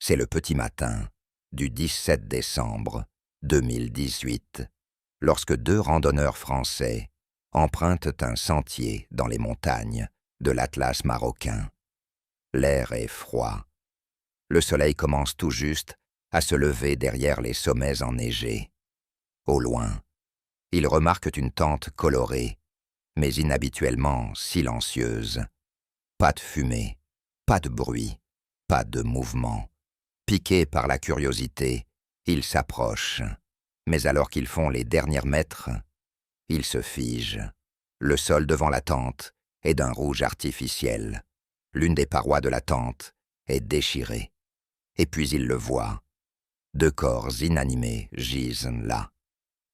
C'est le petit matin du 17 décembre 2018, lorsque deux randonneurs français empruntent un sentier dans les montagnes de l'Atlas marocain. L'air est froid. Le soleil commence tout juste à se lever derrière les sommets enneigés. Au loin, ils remarquent une tente colorée, mais inhabituellement silencieuse. Pas de fumée, pas de bruit, pas de mouvement. Piqués par la curiosité, ils s'approchent. Mais alors qu'ils font les derniers mètres, ils se figent. Le sol devant la tente est d'un rouge artificiel. L'une des parois de la tente est déchirée. Et puis ils le voient. Deux corps inanimés gisent là.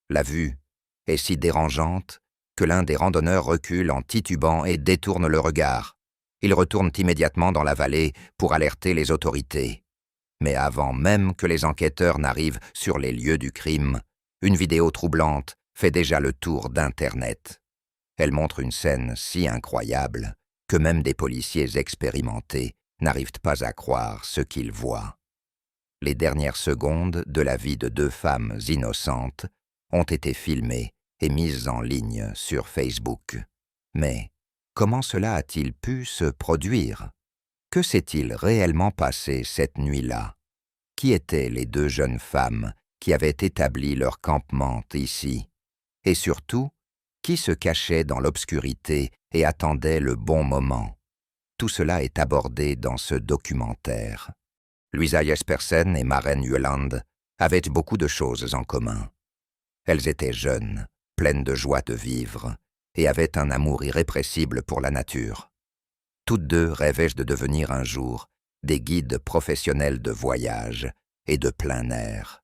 La vue est si dérangeante que l'un des randonneurs recule en titubant et détourne le regard. Ils retournent immédiatement dans la vallée pour alerter les autorités. Mais avant même que les enquêteurs n'arrivent sur les lieux du crime, une vidéo troublante fait déjà le tour d'Internet. Elle montre une scène si incroyable que même des policiers expérimentés n'arrivent pas à croire ce qu'ils voient. Les dernières secondes de la vie de deux femmes innocentes ont été filmées et mises en ligne sur Facebook. Mais comment cela a-t-il pu se produire? Que s'est-il réellement passé cette nuit-là? Qui étaient les deux jeunes femmes qui avaient établi leur campement ici? Et surtout, qui se cachait dans l'obscurité et attendait le bon moment? Tout cela est abordé dans ce documentaire. Louisa Jespersen et Maren Ueland avaient beaucoup de choses en commun. Elles étaient jeunes, pleines de joie de vivre, et avaient un amour irrépressible pour la nature. Toutes deux rêvaient de devenir un jour des guides professionnels de voyage et de plein air.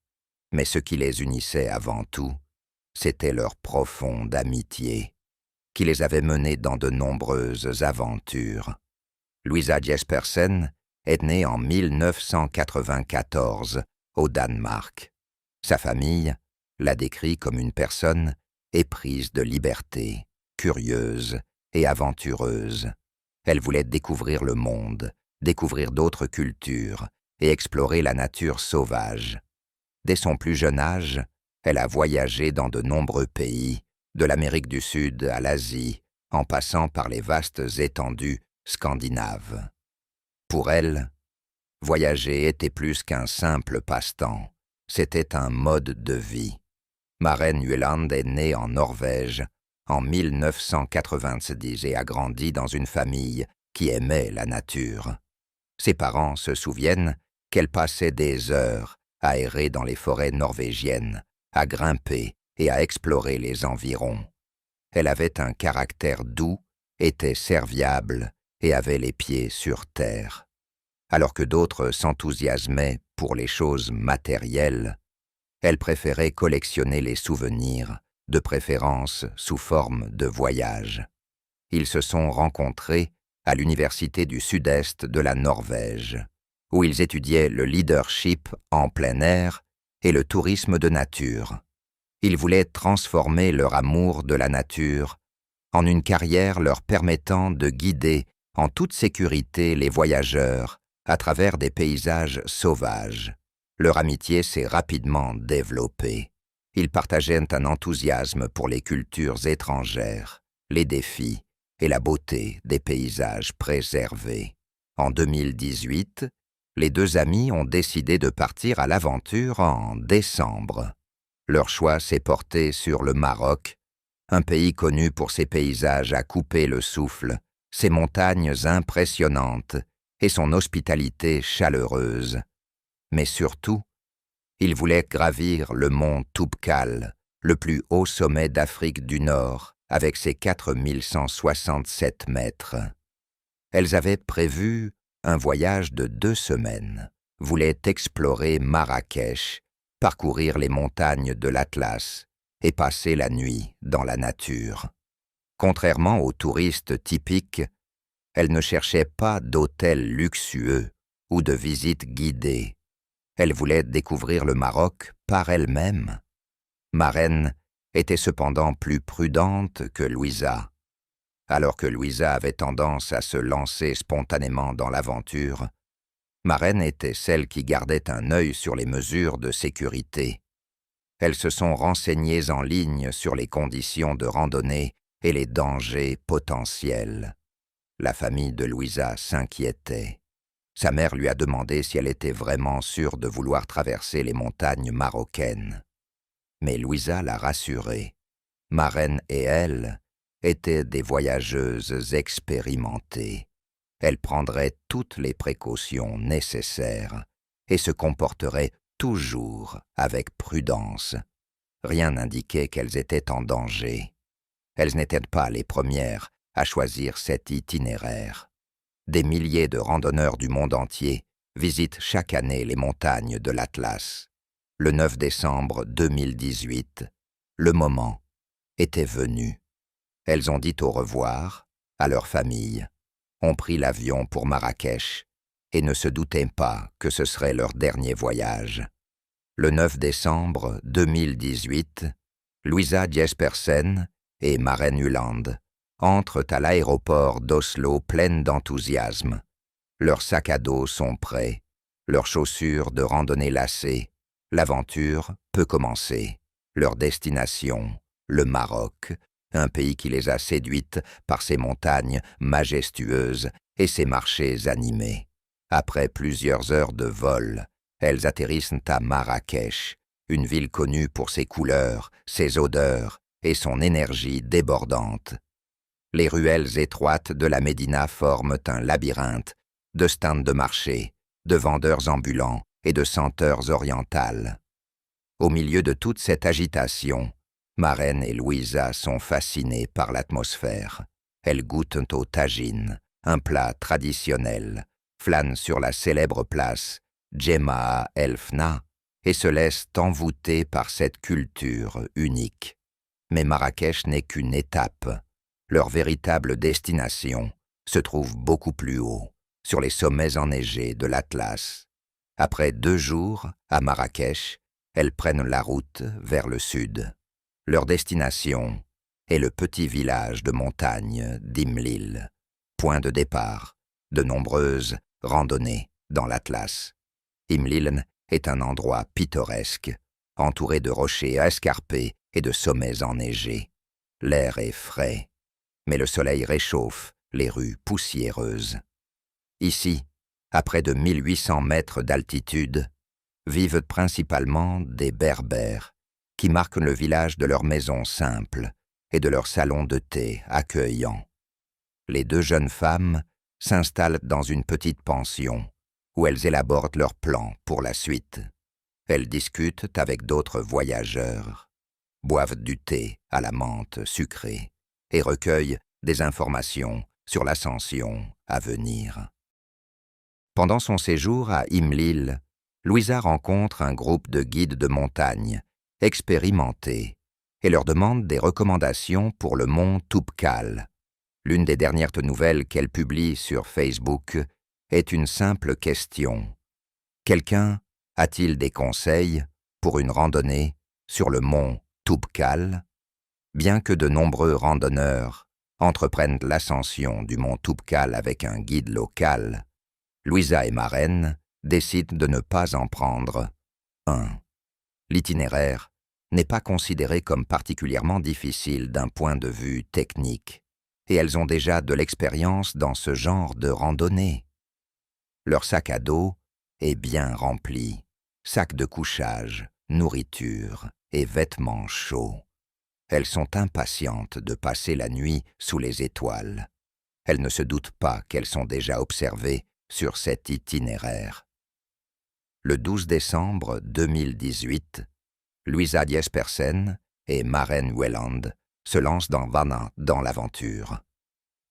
Mais ce qui les unissait avant tout, c'était leur profonde amitié, qui les avait menées dans de nombreuses aventures. Louisa Jespersen est née en 1994 au Danemark. Sa famille la décrit comme une personne éprise de liberté, curieuse et aventureuse. Elle voulait découvrir le monde, découvrir d'autres cultures et explorer la nature sauvage. Dès son plus jeune âge, elle a voyagé dans de nombreux pays, de l'Amérique du Sud à l'Asie, en passant par les vastes étendues scandinaves. Pour elle, voyager était plus qu'un simple passe-temps, c'était un mode de vie. Maren Ueland est née en Norvège en 1990 et a grandi dans une famille qui aimait la nature. Ses parents se souviennent qu'elle passait des heures à errer dans les forêts norvégiennes, à grimper et à explorer les environs. Elle avait un caractère doux, était serviable et avait les pieds sur terre. Alors que d'autres s'enthousiasmaient pour les choses matérielles, elle préférait collectionner les souvenirs, de préférence sous forme de voyage. Ils se sont rencontrés à l'Université du Sud-Est de la Norvège, où ils étudiaient le leadership en plein air et le tourisme de nature. Ils voulaient transformer leur amour de la nature en une carrière leur permettant de guider en toute sécurité les voyageurs à travers des paysages sauvages. Leur amitié s'est rapidement développée. Ils partageaient un enthousiasme pour les cultures étrangères, les défis et la beauté des paysages préservés. En 2018, les deux amis ont décidé de partir à l'aventure en décembre. Leur choix s'est porté sur le Maroc, un pays connu pour ses paysages à couper le souffle, ses montagnes impressionnantes et son hospitalité chaleureuse. Mais surtout, ils voulaient gravir le mont Toubkal, le plus haut sommet d'Afrique du Nord, avec ses 4167 mètres. Elles avaient prévu un voyage de 2 semaines, voulaient explorer Marrakech, parcourir les montagnes de l'Atlas et passer la nuit dans la nature. Contrairement aux touristes typiques, elles ne cherchaient pas d'hôtels luxueux ou de visites guidées. Elles voulaient découvrir le Maroc par elles-mêmes. Maren était cependant plus prudente que Louisa. Alors que Louisa avait tendance à se lancer spontanément dans l'aventure, Marraine était celle qui gardait un œil sur les mesures de sécurité. Elles se sont renseignées en ligne sur les conditions de randonnée et les dangers potentiels. La famille de Louisa s'inquiétait. Sa mère lui a demandé si elle était vraiment sûre de vouloir traverser les montagnes marocaines. Mais Louisa l'a rassurée. Marraine et elle étaient des voyageuses expérimentées. Elles prendraient toutes les précautions nécessaires et se comporteraient toujours avec prudence. Rien n'indiquait qu'elles étaient en danger. Elles n'étaient pas les premières à choisir cet itinéraire. Des milliers de randonneurs du monde entier visitent chaque année les montagnes de l'Atlas. Le 9 décembre 2018, le moment était venu. Elles ont dit au revoir à leur famille, ont pris l'avion pour Marrakech et ne se doutaient pas que ce serait leur dernier voyage. Le 9 décembre 2018, Louisa Jespersen et Maren Uland entrent à l'aéroport d'Oslo pleines d'enthousiasme. Leurs sacs à dos sont prêts, leurs chaussures de randonnée lacées. L'aventure peut commencer. Leur destination, le Maroc, un pays qui les a séduites par ses montagnes majestueuses et ses marchés animés. Après plusieurs heures de vol, elles atterrissent à Marrakech, une ville connue pour ses couleurs, ses odeurs et son énergie débordante. Les ruelles étroites de la Médina forment un labyrinthe de stands de marché, de vendeurs ambulants et de senteurs orientales. Au milieu de toute cette agitation, Marraine et Louisa sont fascinées par l'atmosphère. Elles goûtent au tagine, un plat traditionnel, flânent sur la célèbre place Djemma El Fna et se laissent envoûter par cette culture unique. Mais Marrakech n'est qu'une étape. Leur véritable destination se trouve beaucoup plus haut, sur les sommets enneigés de l'Atlas. Après 2 jours à Marrakech, elles prennent la route vers le sud. Leur destination est le petit village de montagne d'Imlil, point de départ de nombreuses randonnées dans l'Atlas. Imlil est un endroit pittoresque, entouré de rochers escarpés et de sommets enneigés. L'air est frais, mais le soleil réchauffe les rues poussiéreuses. Ici, à près de 1800 mètres d'altitude, vivent principalement des Berbères, qui marquent le village de leurs maisons simples et de leurs salons de thé accueillants. Les 2 jeunes femmes s'installent dans une petite pension, où elles élaborent leurs plans pour la suite. Elles discutent avec d'autres voyageurs, boivent du thé à la menthe sucrée et recueillent des informations sur l'ascension à venir. Pendant son séjour à Imlil, Louisa rencontre un groupe de guides de montagne expérimentés et leur demande des recommandations pour le mont Toubkal. L'une des dernières nouvelles qu'elle publie sur Facebook est une simple question. Quelqu'un a-t-il des conseils pour une randonnée sur le mont Toubkal? Bien que de nombreux randonneurs entreprennent l'ascension du mont Toubkal avec un guide local, Louisa et Marraine décident de ne pas en prendre un. L'itinéraire n'est pas considéré comme particulièrement difficile d'un point de vue technique, et elles ont déjà de l'expérience dans ce genre de randonnée. Leur sac à dos est bien rempli, sac de couchage, nourriture et vêtements chauds. Elles sont impatientes de passer la nuit sous les étoiles. Elles ne se doutent pas qu'elles sont déjà observées sur cet itinéraire. Le 12 décembre 2018, Louisa Jespersen et Maren Ueland se lancent dans Vanna dans l'aventure.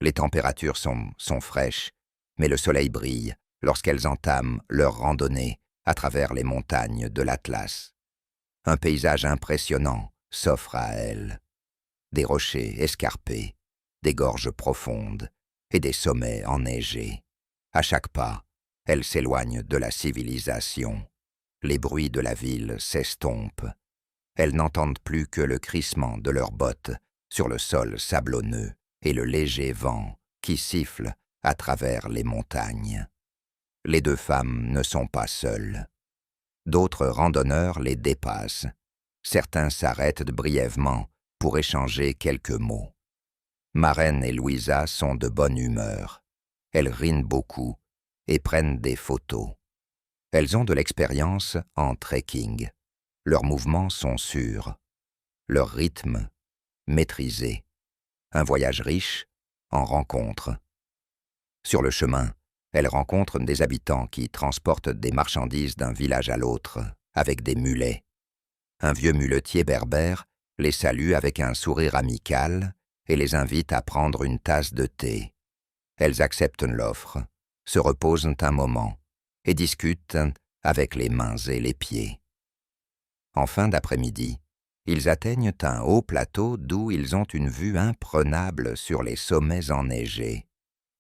Les températures sont fraîches, mais le soleil brille lorsqu'elles entament leur randonnée à travers les montagnes de l'Atlas. Un paysage impressionnant s'offre à elles. Des rochers escarpés, des gorges profondes et des sommets enneigés. À chaque pas, elles s'éloignent de la civilisation. Les bruits de la ville s'estompent. Elles n'entendent plus que le crissement de leurs bottes sur le sol sablonneux et le léger vent qui siffle à travers les montagnes. Les deux femmes ne sont pas seules. D'autres randonneurs les dépassent. Certains s'arrêtent brièvement pour échanger quelques mots. Maren et Louisa sont de bonne humeur. Elles rient beaucoup et prennent des photos. Elles ont de l'expérience en trekking. Leurs mouvements sont sûrs. Leur rythme, maîtrisé. Un voyage riche en rencontres. Sur le chemin, elles rencontrent des habitants qui transportent des marchandises d'un village à l'autre avec des mulets. Un vieux muletier berbère les salue avec un sourire amical et les invite à prendre une tasse de thé. Elles acceptent l'offre, se reposent un moment et discutent avec les mains et les pieds. En fin d'après-midi, ils atteignent un haut plateau d'où ils ont une vue imprenable sur les sommets enneigés.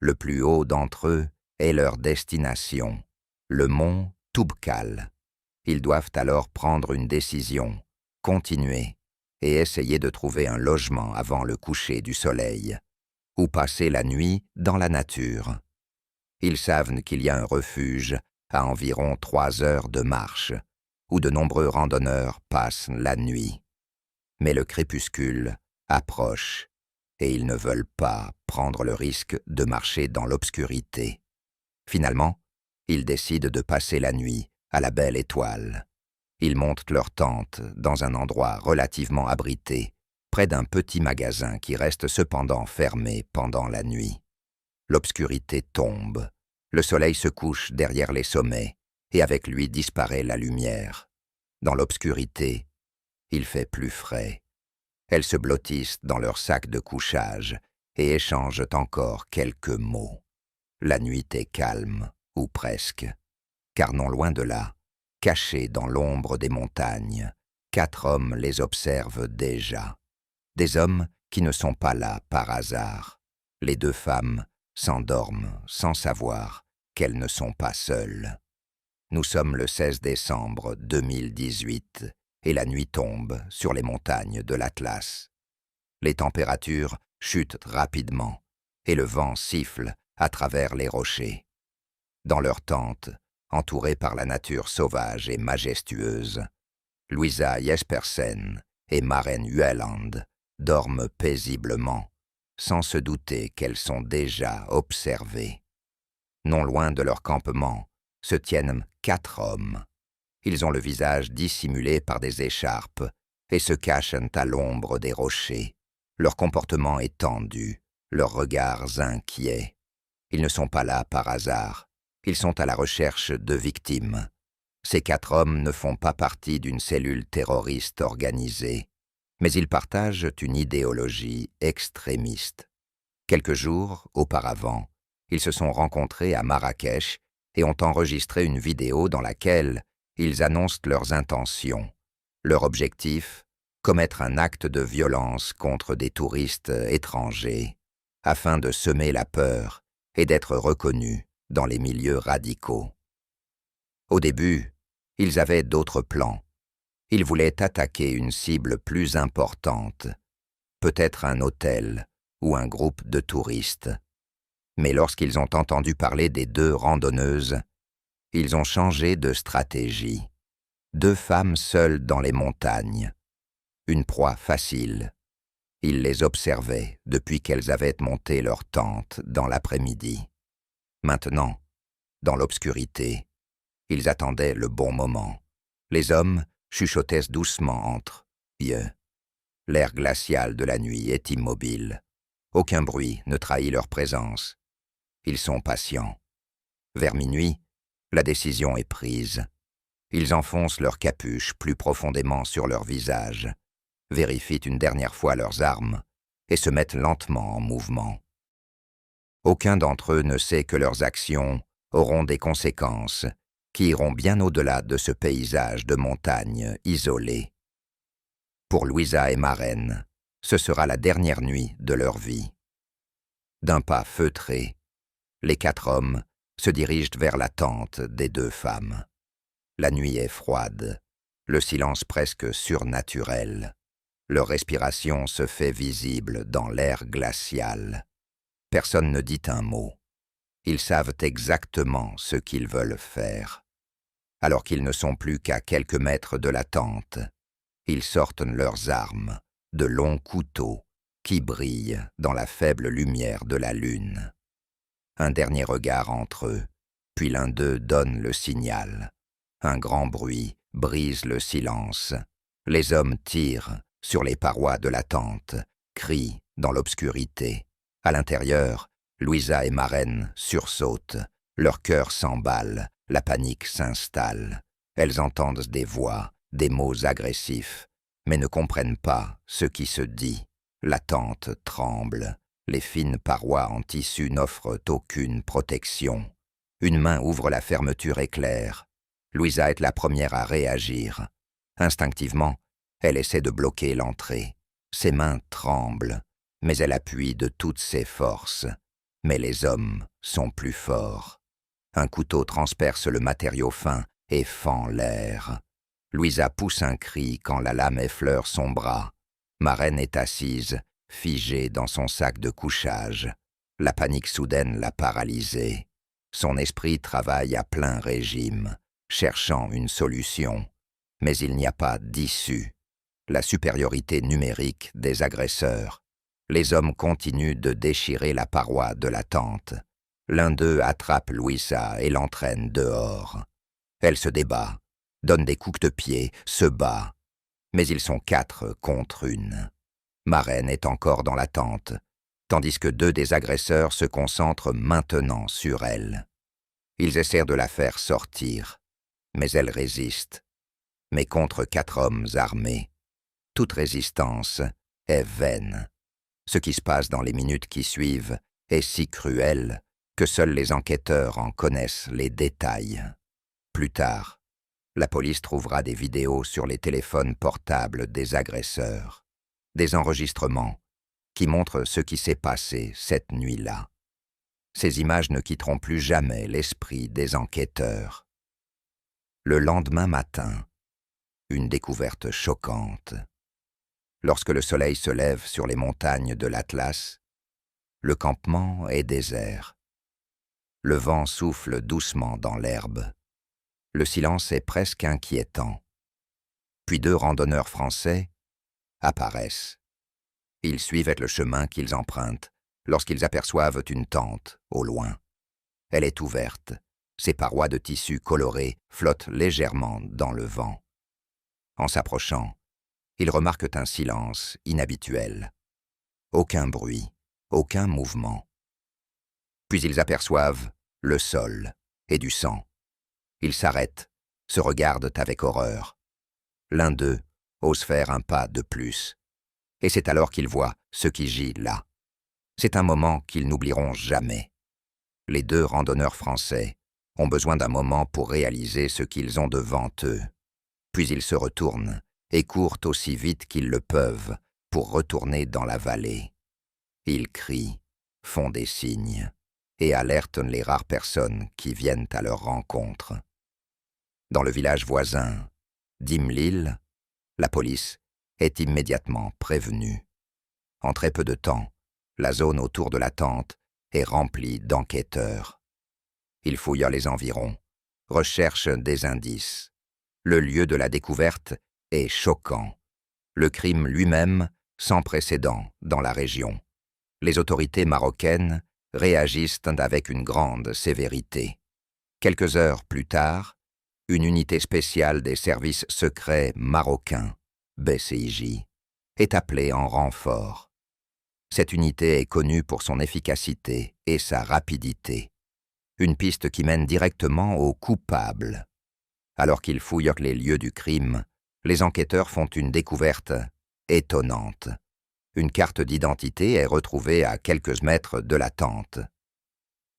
Le plus haut d'entre eux est leur destination, le mont Toubkal. Ils doivent alors prendre une décision, continuer et essayer de trouver un logement avant le coucher du soleil, ou passer la nuit dans la nature. Ils savent qu'il y a un refuge à environ 3 heures de marche, où de nombreux randonneurs passent la nuit. Mais le crépuscule approche et ils ne veulent pas prendre le risque de marcher dans l'obscurité. Finalement, ils décident de passer la nuit à la belle étoile. Ils montent leur tente dans un endroit relativement abrité, près d'un petit magasin qui reste cependant fermé pendant la nuit. L'obscurité tombe, le soleil se couche derrière les sommets et avec lui disparaît la lumière. Dans l'obscurité, il fait plus frais. Elles se blottissent dans leur sac de couchage et échangent encore quelques mots. La nuit est calme, ou presque, car non loin de là, cachés dans l'ombre des montagnes, 4 hommes les observent déjà. Des hommes qui ne sont pas là par hasard. Les 2 femmes s'endorment sans savoir qu'elles ne sont pas seules. Nous sommes le 16 décembre 2018 et la nuit tombe sur les montagnes de l'Atlas. Les températures chutent rapidement et le vent siffle à travers les rochers. Dans leur tente, entourée par la nature sauvage et majestueuse, Louisa Jespersen et Maren Ueland dorment paisiblement, sans se douter qu'elles sont déjà observées. Non loin de leur campement se tiennent 4 hommes. Ils ont le visage dissimulé par des écharpes et se cachent à l'ombre des rochers. Leur comportement est tendu, leurs regards inquiets. Ils ne sont pas là par hasard. Ils sont à la recherche de victimes. Ces 4 hommes ne font pas partie d'une cellule terroriste organisée, mais ils partagent une idéologie extrémiste. Quelques jours auparavant, ils se sont rencontrés à Marrakech et ont enregistré une vidéo dans laquelle ils annoncent leurs intentions. Leur objectif, commettre un acte de violence contre des touristes étrangers, afin de semer la peur et d'être reconnus dans les milieux radicaux. Au début, ils avaient d'autres plans. Ils voulaient attaquer une cible plus importante, peut-être un hôtel ou un groupe de touristes. Mais lorsqu'ils ont entendu parler des 2 randonneuses, ils ont changé de stratégie. 2 femmes seules dans les montagnes. Une proie facile. Ils les observaient depuis qu'elles avaient monté leur tente dans l'après-midi. Maintenant, dans l'obscurité, ils attendaient le bon moment. Les hommes chuchotaient doucement entre eux. L'air glacial de la nuit est immobile. Aucun bruit ne trahit leur présence. Ils sont patients. Vers minuit, la décision est prise. Ils enfoncent leur capuche plus profondément sur leur visage, vérifient une dernière fois leurs armes et se mettent lentement en mouvement. Aucun d'entre eux ne sait que leurs actions auront des conséquences qui iront bien au-delà de ce paysage de montagnes isolées. Pour Louisa et Maren, ce sera la dernière nuit de leur vie. D'un pas feutré, les 4 hommes se dirigent vers la tente des 2 femmes. La nuit est froide, le silence presque surnaturel. Leur respiration se fait visible dans l'air glacial. Personne ne dit un mot. Ils savent exactement ce qu'ils veulent faire. Alors qu'ils ne sont plus qu'à quelques mètres de la tente, ils sortent leurs armes, de longs couteaux, qui brillent dans la faible lumière de la lune. Un dernier regard entre eux, puis l'un d'eux donne le signal. Un grand bruit brise le silence. Les hommes tirent sur les parois de la tente, crient dans l'obscurité. À l'intérieur, Louisa et Maren sursautent. Leur cœur s'emballe, la panique s'installe. Elles entendent des voix, des mots agressifs, mais ne comprennent pas ce qui se dit. La tente tremble. Les fines parois en tissu n'offrent aucune protection. Une main ouvre la fermeture éclair. Louisa est la première à réagir. Instinctivement, elle essaie de bloquer l'entrée. Ses mains tremblent, mais elle appuie de toutes ses forces. Mais les hommes sont plus forts. Un couteau transperce le matériau fin et fend l'air. Louisa pousse un cri quand la lame effleure son bras. Maren est assise, figée dans son sac de couchage. La panique soudaine l'a paralysée. Son esprit travaille à plein régime, cherchant une solution. Mais il n'y a pas d'issue. La supériorité numérique des agresseurs. Les hommes continuent de déchirer la paroi de la tente. L'un d'eux attrape Louisa et l'entraîne dehors. Elle se débat, donne des coups de pied, se bat. Mais ils sont 4 contre 1. Maren est encore dans la tente, tandis que 2 des agresseurs se concentrent maintenant sur elle. Ils essaient de la faire sortir, mais elle résiste. Mais contre 4 hommes armés, toute résistance est vaine. Ce qui se passe dans les minutes qui suivent est si cruel que seuls les enquêteurs en connaissent les détails. Plus tard, la police trouvera des vidéos sur les téléphones portables des agresseurs, des enregistrements qui montrent ce qui s'est passé cette nuit-là. Ces images ne quitteront plus jamais l'esprit des enquêteurs. Le lendemain matin, une découverte choquante. Lorsque le soleil se lève sur les montagnes de l'Atlas, le campement est désert. Le vent souffle doucement dans l'herbe. Le silence est presque inquiétant. Puis 2 randonneurs français apparaissent. Ils suivent le chemin qu'ils empruntent lorsqu'ils aperçoivent une tente au loin. Elle est ouverte. Ses parois de tissu coloré flottent légèrement dans le vent. En s'approchant, ils remarquent un silence inhabituel. Aucun bruit, aucun mouvement. Puis ils aperçoivent le sol et du sang. Ils s'arrêtent, se regardent avec horreur. L'un d'eux ose faire un pas de plus. Et c'est alors qu'ils voient ce qui gît là. C'est un moment qu'ils n'oublieront jamais. Les 2 randonneurs français ont besoin d'un moment pour réaliser ce qu'ils ont devant eux. Puis ils se retournent et courent aussi vite qu'ils le peuvent pour retourner dans la vallée. Ils crient, font des signes et alertent les rares personnes qui viennent à leur rencontre. Dans le village voisin d'Imlil, la police est immédiatement prévenue. En très peu de temps, la zone autour de la tente est remplie d'enquêteurs. Ils fouillent les environs, recherchent des indices. Le lieu de la découverte est choquant. Le crime lui-même sans précédent dans la région. Les autorités marocaines réagissent avec une grande sévérité. Quelques heures plus tard, une unité spéciale des services secrets marocains, BCIJ, est appelée en renfort. Cette unité est connue pour son efficacité et sa rapidité. Une piste qui mène directement au coupable. Alors qu'ils fouillent les lieux du crime, les enquêteurs font une découverte étonnante. Une carte d'identité est retrouvée à quelques mètres de la tente.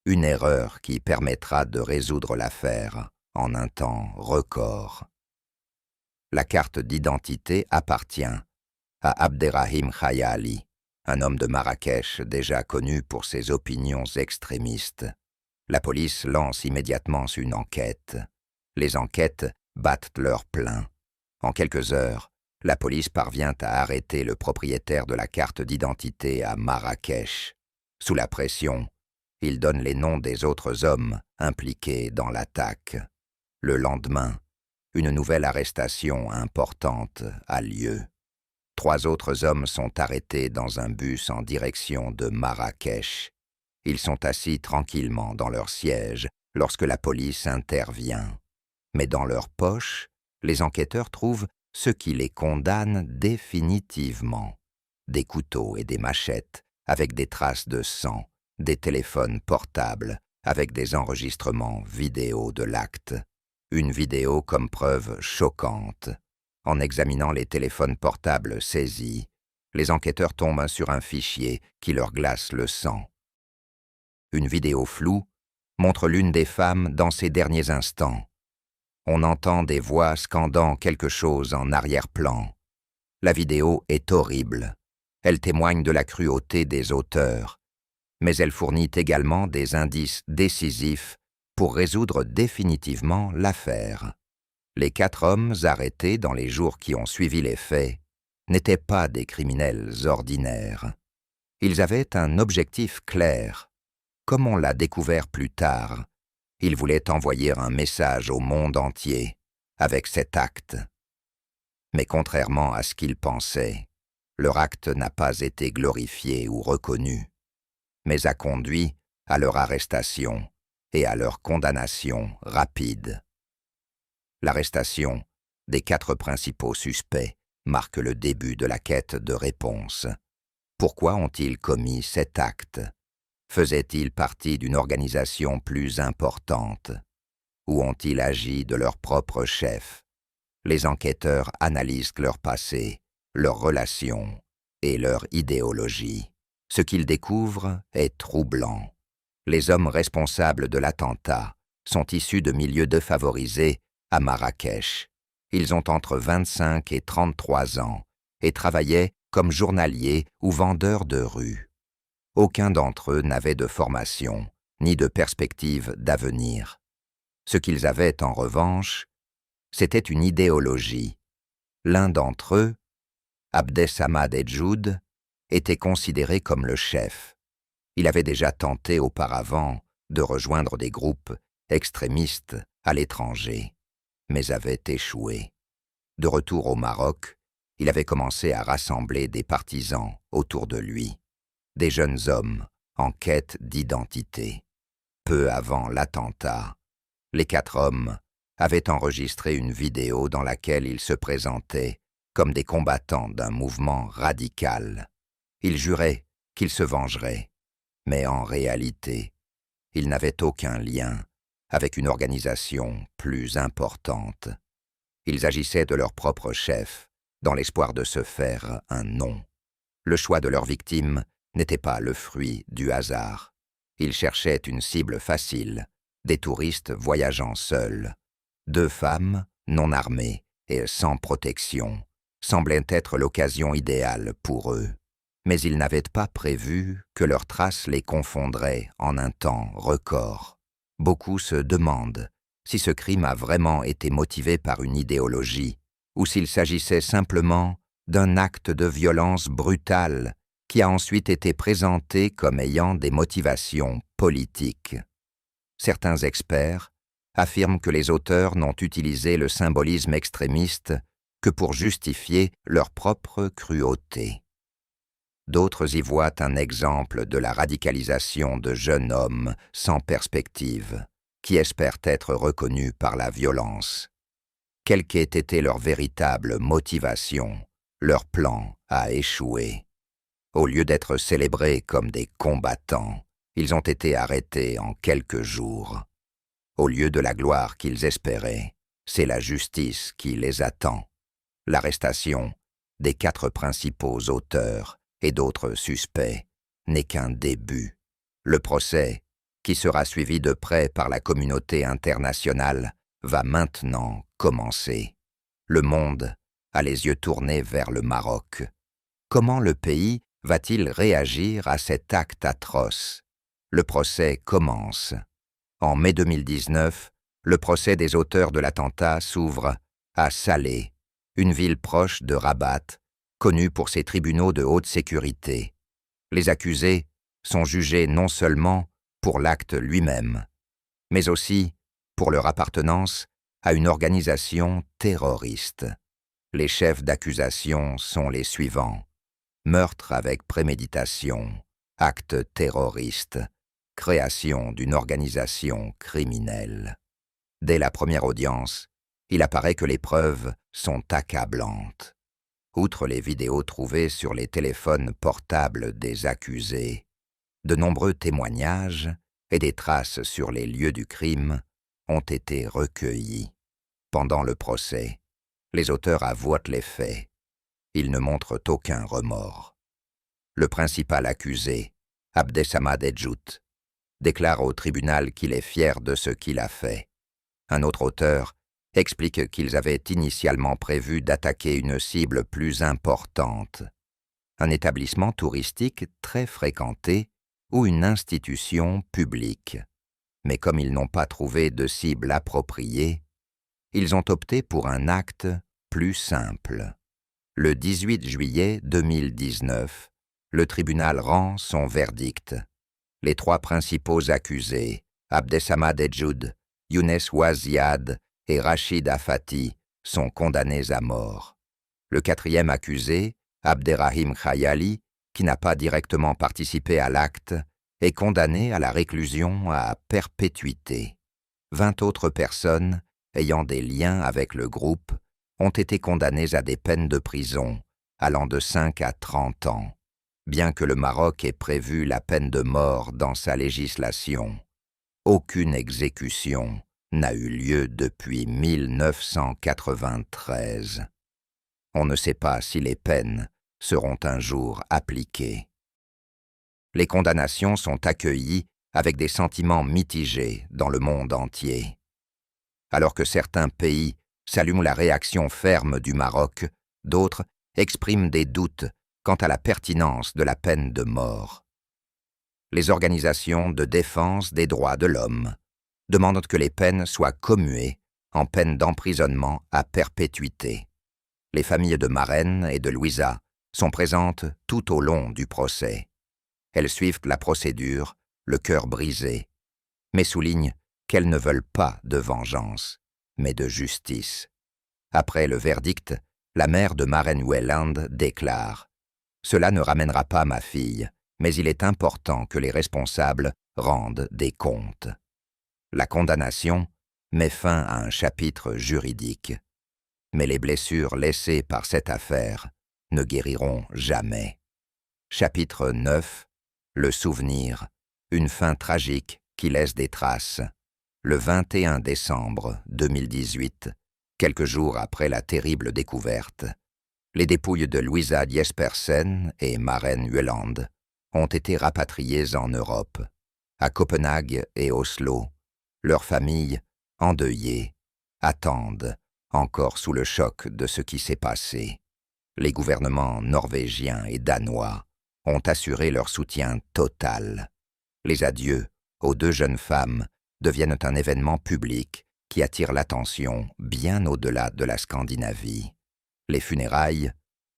Une erreur qui permettra de résoudre l'affaire en un temps record. La carte d'identité appartient à Abderrahim Khayali, un homme de Marrakech déjà connu pour ses opinions extrémistes. La police lance immédiatement une enquête. Les enquêtes battent leur plein. En quelques heures, la police parvient à arrêter le propriétaire de la carte d'identité à Marrakech. Sous la pression, Il donne les noms des autres hommes impliqués dans l'attaque. Le lendemain, une nouvelle arrestation importante a lieu. 3 autres hommes sont arrêtés dans un bus en direction de Marrakech. Ils sont assis tranquillement dans leur siège lorsque la police intervient. Mais dans leurs poches, les enquêteurs trouvent ce qui les condamne définitivement. Des couteaux et des machettes avec des traces de sang, des téléphones portables avec des enregistrements vidéo de l'acte. Une vidéo comme preuve choquante. En examinant les téléphones portables saisis, les enquêteurs tombent sur un fichier qui leur glace le sang. Une vidéo floue montre l'une des femmes dans ses derniers instants. On entend des voix scandant quelque chose en arrière-plan. La vidéo est horrible. Elle témoigne de la cruauté des auteurs, mais elle fournit également des indices décisifs pour résoudre définitivement l'affaire. Les 4 hommes arrêtés dans les jours qui ont suivi les faits n'étaient pas des criminels ordinaires. Ils avaient un objectif clair. Comme on l'a découvert plus tard, ils voulaient envoyer un message au monde entier avec cet acte. Mais contrairement à ce qu'ils pensaient, leur acte n'a pas été glorifié ou reconnu, mais a conduit à leur arrestation et à leur condamnation rapide. L'arrestation des 4 principaux suspects marque le début de la quête de réponse. Pourquoi ont-ils commis cet acte? Faisaient-ils partie d'une organisation plus importante? Ou ont-ils agi de leur propre chef? Les enquêteurs analysent leur passé, leurs relations et leur idéologie. Ce qu'ils découvrent est troublant. Les hommes responsables de l'attentat sont issus de milieux défavorisés à Marrakech. Ils ont entre 25 et 33 ans et travaillaient comme journaliers ou vendeurs de rue. Aucun d'entre eux n'avait de formation, ni de perspective d'avenir. Ce qu'ils avaient en revanche, c'était une idéologie. L'un d'entre eux, Abdessamad Edjoud, était considéré comme le chef. Il avait déjà tenté auparavant de rejoindre des groupes extrémistes à l'étranger, mais avait échoué. De retour au Maroc, il avait commencé à rassembler des partisans autour de lui, des jeunes hommes en quête d'identité. Peu avant l'attentat, les 4 hommes avaient enregistré une vidéo dans laquelle ils se présentaient comme des combattants d'un mouvement radical. Ils juraient qu'ils se vengeraient, mais en réalité, ils n'avaient aucun lien avec une organisation plus importante. Ils agissaient de leur propre chef, dans l'espoir de se faire un nom. Le choix de leurs victimes n'était pas le fruit du hasard. Ils cherchaient une cible facile, des touristes voyageant seuls. 2 femmes, non armées et sans protection, semblaient être l'occasion idéale pour eux. Mais ils n'avaient pas prévu que leurs traces les confondraient en un temps record. Beaucoup se demandent si ce crime a vraiment été motivé par une idéologie ou s'il s'agissait simplement d'un acte de violence brutale qui a ensuite été présenté comme ayant des motivations politiques. Certains experts affirment que les auteurs n'ont utilisé le symbolisme extrémiste que pour justifier leur propre cruauté. D'autres y voient un exemple de la radicalisation de jeunes hommes sans perspective, qui espèrent être reconnus par la violence. Quelle qu'ait été leur véritable motivation, leur plan a échoué. Au lieu d'être célébrés comme des combattants, ils ont été arrêtés en quelques jours. Au lieu de la gloire qu'ils espéraient, c'est la justice qui les attend. L'arrestation des 4 principaux auteurs et d'autres suspects n'est qu'un début. Le procès, qui sera suivi de près par la communauté internationale, va maintenant commencer. Le monde a les yeux tournés vers le Maroc. Comment le pays va-t-il réagir à cet acte atroce? Le procès commence. En mai 2019, le procès des auteurs de l'attentat s'ouvre à Salé, une ville proche de Rabat, connue pour ses tribunaux de haute sécurité. Les accusés sont jugés non seulement pour l'acte lui-même, mais aussi pour leur appartenance à une organisation terroriste. Les chefs d'accusation sont les suivants: meurtre avec préméditation, acte terroriste, création d'une organisation criminelle. Dès la première audience, il apparaît que les preuves sont accablantes. Outre les vidéos trouvées sur les téléphones portables des accusés, de nombreux témoignages et des traces sur les lieux du crime ont été recueillis. Pendant le procès, les auteurs avouent les faits. Ils ne montrent aucun remords. Le principal accusé, Abdessamad Edjout, déclare au tribunal qu'il est fier de ce qu'il a fait. Un autre auteur explique qu'ils avaient initialement prévu d'attaquer une cible plus importante, un établissement touristique très fréquenté ou une institution publique. Mais comme ils n'ont pas trouvé de cible appropriée, ils ont opté pour un acte plus simple. Le 18 juillet 2019, le tribunal rend son verdict. Les trois principaux accusés, Abdessamad Edjout, Younes Ouaziad et Rachid Afati, sont condamnés à mort. Le quatrième accusé, Abderrahim Khayali, qui n'a pas directement participé à l'acte, est condamné à la réclusion à perpétuité. 20 autres personnes, ayant des liens avec le groupe, ont été condamnées à des peines de prison allant de 5 à 30 ans. Bien que le Maroc ait prévu la peine de mort dans sa législation, aucune exécution n'a eu lieu depuis 1993. On ne sait pas si les peines seront un jour appliquées. Les condamnations sont accueillies avec des sentiments mitigés dans le monde entier. Alors que certains pays saluent la réaction ferme du Maroc, d'autres expriment des doutes quant à la pertinence de la peine de mort. Les organisations de défense des droits de l'homme demandent que les peines soient commuées en peine d'emprisonnement à perpétuité. Les familles de Marraine et de Louisa sont présentes tout au long du procès. Elles suivent la procédure, le cœur brisé, mais soulignent qu'elles ne veulent pas de vengeance, mais de justice. Après le verdict, la mère de Maren Welland déclare: « Cela ne ramènera pas ma fille, mais il est important que les responsables rendent des comptes. » La condamnation met fin à un chapitre juridique. Mais les blessures laissées par cette affaire ne guériront jamais. Chapitre 9. Le souvenir. Une fin tragique qui laisse des traces. Le 21 décembre 2018, quelques jours après la terrible découverte, les dépouilles de Louisa Jespersen et Maren Welland ont été rapatriées en Europe, à Copenhague et Oslo. Leurs familles, endeuillées, attendent, encore sous le choc de ce qui s'est passé. Les gouvernements norvégiens et danois ont assuré leur soutien total. Les adieux aux deux jeunes femmes deviennent un événement public qui attire l'attention bien au-delà de la Scandinavie. Les funérailles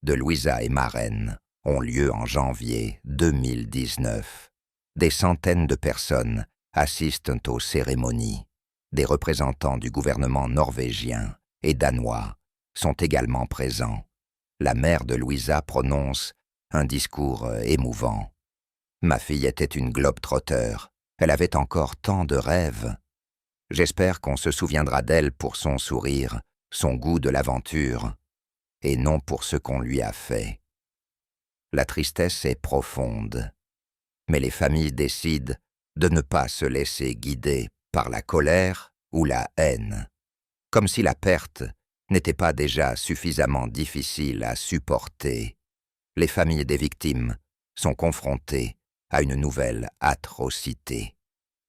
de Louisa et Maren ont lieu en janvier 2019. Des centaines de personnes assistent aux cérémonies. Des représentants du gouvernement norvégien et danois sont également présents. La mère de Louisa prononce un discours émouvant. « Ma fille était une globe-trotter. Elle avait encore tant de rêves. J'espère qu'on se souviendra d'elle pour son sourire, son goût de l'aventure, et non pour ce qu'on lui a fait. » La tristesse est profonde, mais les familles décident de ne pas se laisser guider par la colère ou la haine, comme si la perte n'était pas déjà suffisamment difficile à supporter. Les familles des victimes sont confrontées à une nouvelle atrocité.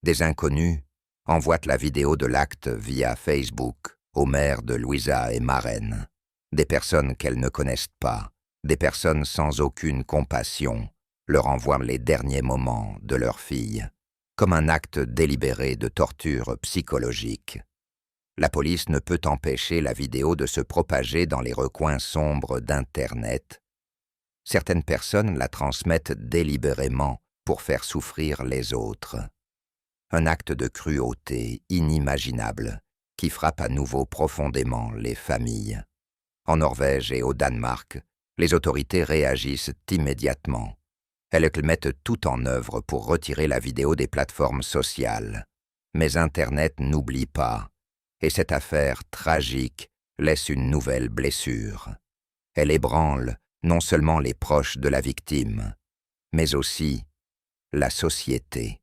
Des inconnus envoient la vidéo de l'acte via Facebook aux mères de Louisa et Maren. Des personnes qu'elles ne connaissent pas, des personnes sans aucune compassion, leur envoient les derniers moments de leur fille, comme un acte délibéré de torture psychologique. La police ne peut empêcher la vidéo de se propager dans les recoins sombres d'Internet. Certaines personnes la transmettent délibérément pour faire souffrir les autres. un acte de cruauté inimaginable qui frappe à nouveau profondément les familles. En Norvège et au Danemark, les autorités réagissent immédiatement. Elles mettent tout en œuvre pour retirer la vidéo des plateformes sociales. Mais Internet n'oublie pas, et cette affaire tragique laisse une nouvelle blessure. Elle ébranle non seulement les proches de la victime, mais aussi la société.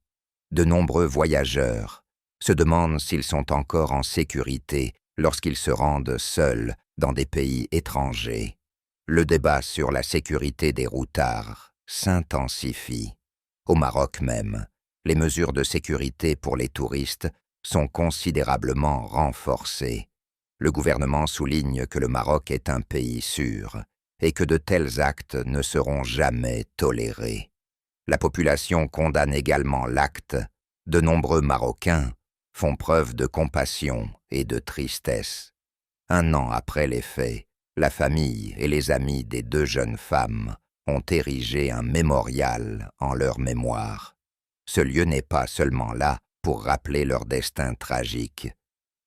De nombreux voyageurs se demandent s'ils sont encore en sécurité lorsqu'ils se rendent seuls dans des pays étrangers. Le débat sur la sécurité des routards s'intensifie. Au Maroc même, les mesures de sécurité pour les touristes sont considérablement renforcées. Le gouvernement souligne que le Maroc est un pays sûr et que de tels actes ne seront jamais tolérés. La population condamne également l'acte. De nombreux Marocains font preuve de compassion et de tristesse. Un an après les faits, la famille et les amis des deux jeunes femmes ont érigé un mémorial en leur mémoire. Ce lieu n'est pas seulement là pour rappeler leur destin tragique,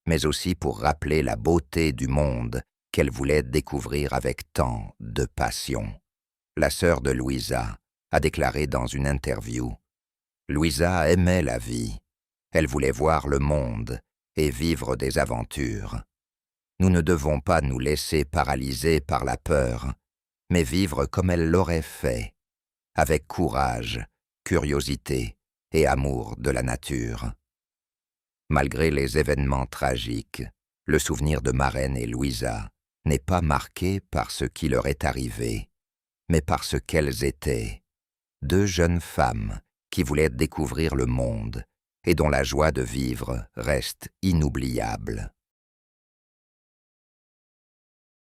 mais aussi pour rappeler la beauté du monde qu'elles voulaient découvrir avec tant de passion. La sœur de Louisa a déclaré dans une interview « Louisa aimait la vie. Elle voulait voir le monde et vivre des aventures. Nous ne devons pas nous laisser paralyser par la peur, mais vivre comme elle l'aurait fait, avec courage, curiosité et amour de la nature. » Malgré les événements tragiques, le souvenir de Maren et Louisa n'est pas marqué par ce qui leur est arrivé, mais par ce qu'elles étaient. Deux jeunes femmes qui voulaient découvrir le monde et dont la joie de vivre reste inoubliable.